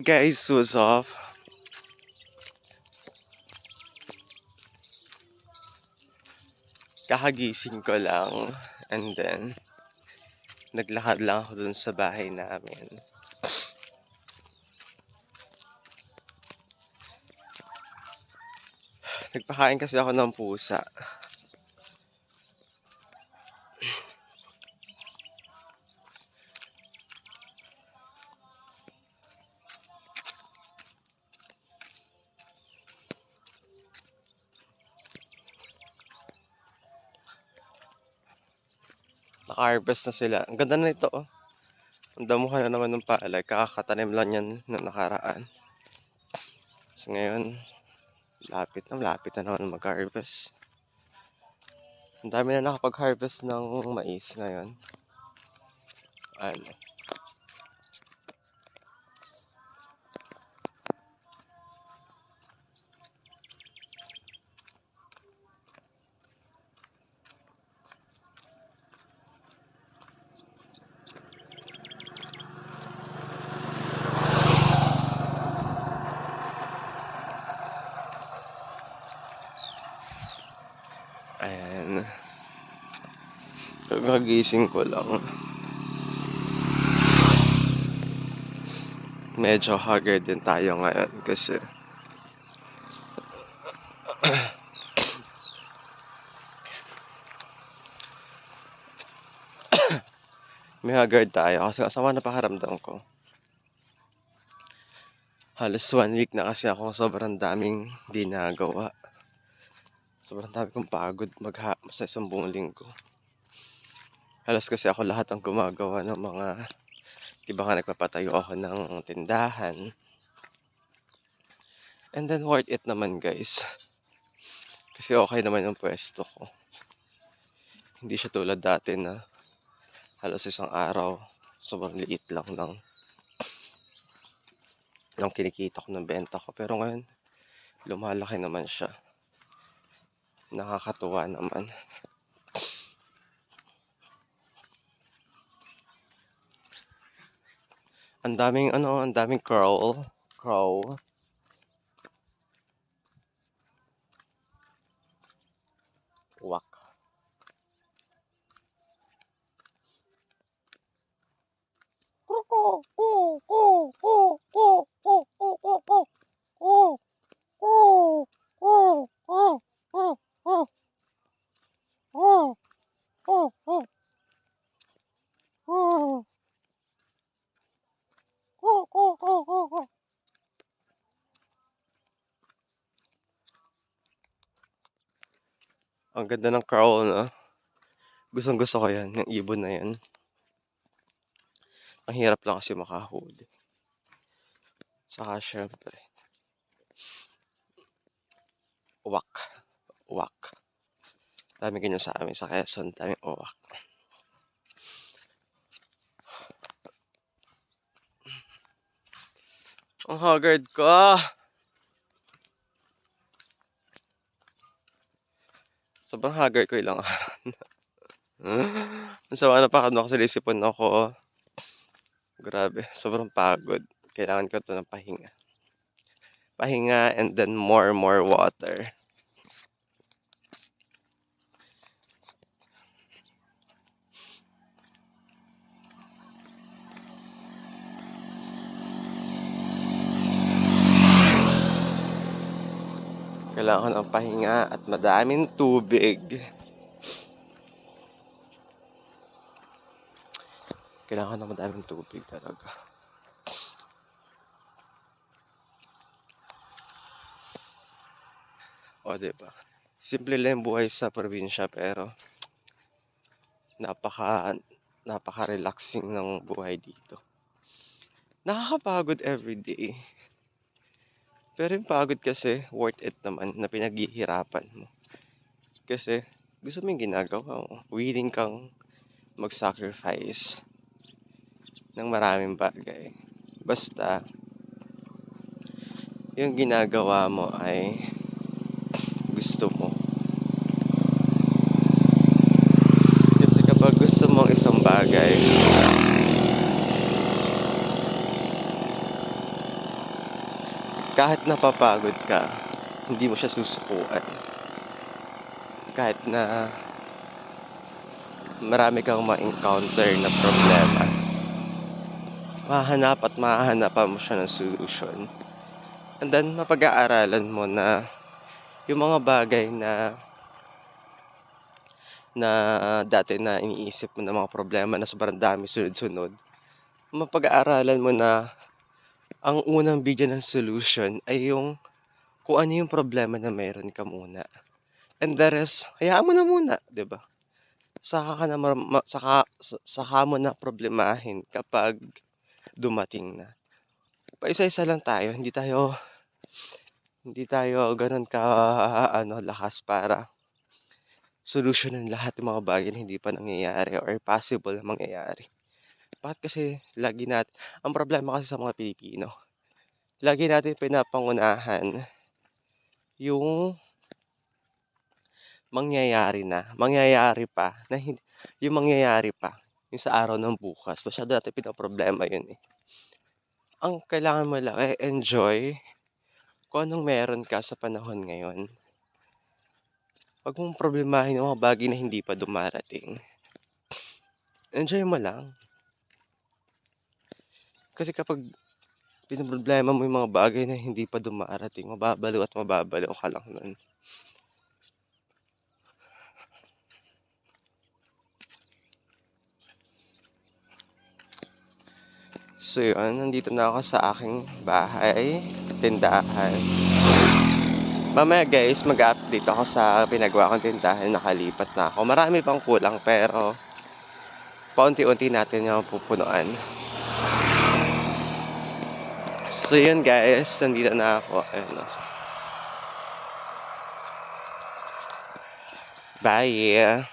Guys, what's up? Kakagising ko lang and then naglakad lang ako dun sa bahay namin. Nagpakain kasi ako ng pusa. Naka-harvest na sila. Ang ganda na ito, oh. Ang damuhan na naman ng palay. Kakatanim lang yan na nakaraan. So ngayon, lapit na naman mag-harvest. Ang dami na nakapag-harvest ng mais ngayon. Ano? Ayan. Kagagising ko lang. Medyo haggard din tayo ngayon kasi may haggard tayo kasi kasama na pakaramdam ko. Halos 1 week na kasi ako sobrang daming ginagawa. Sobrang dami kong pagod sa isang buong linggo. Halos kasi ako lahat ang gumagawa ng mga, diba nga nagpapatayo ako ng tindahan. And then worth it naman guys. Kasi okay naman yung pwesto ko. Hindi siya tulad dati na halos isang araw, sobrang liit lang ng kinikita ko ng benta ko. Pero ngayon, lumalaki naman siya. Nakakatuwa naman. Ang daming crow. Wak. Ang ganda ng crow, no? Gustong gusto ko yan, yung ibon na yan. Ang hirap lang kasi makahuli. Saka syempre, uwak. Dami ganyan sa amin sa Quezon, daming uwak. Ang haggard ko. Sobrang haggard ko ilang araw na. Masama na pa ako, sinisipon ako. Grabe, sobrang pagod. Kailangan ko to ng pahinga. Pahinga and then more water. Kailangan ko ng pahinga at madaming tubig. Kailangan ng madaming tubig talaga. O, diba? Simple lang yung buhay sa probinsya pero napaka-relaxing ng buhay dito. Nakakapagod everyday. Pero yung pagod kasi, worth it naman na pinaghihirapan mo. Kasi, gusto mo yung ginagawa mo. Willing kang mag-sacrifice ng maraming bagay. Basta, yung ginagawa mo ay gusto mo. Kasi kapag gusto mo isang bagay, kahit napapagod ka, hindi mo siya susukuan. Kahit na marami kang ma-encounter na problema, mahahanapan mo siya ng solusyon. And then mapag-aaralan mo na yung mga bagay na na dati na iniisip mo na mga problema na sobrang dami sunod-sunod, mapag-aaralan mo na ang unang bigyan ng solution ay yung kung ano yung problema na meron ka muna. And the rest, hayaan mo na muna, 'di ba? Saka ka na saka mo na problemahin kapag dumating na. Paisa-isa lang tayo, hindi tayo gano'n ka-ano, lakas para solusyonan lahat ng mga bagay na hindi pa nangyayari or possible na mangyayari. Bakit kasi ang problema kasi sa mga Pilipino, lagi natin pinapangunahan yung mangyayari pa na yung mangyayari pa, yung sa araw ng bukas, masyado nating pinoproblema yun, eh. Ang kailangan mo lang ay enjoy kung anong meron ka sa panahon ngayon. 'Wag mong problemahin yung mga bagay na hindi pa dumarating. Enjoy mo lang. Kasi kapag pinoproblema mo yung mga bagay na hindi pa dumarating, mababaliw at mababaliw ka lang nun. So yun, nandito na ako sa aking bahay, tindahan. Mamaya guys, mag-update ako sa pinagawa kong tindahan, nakalipat na ako. Marami pang kulang pero paunti-unti natin yung pupunuan. So yun guys, nandito na ako. Ayun, oh. Bye!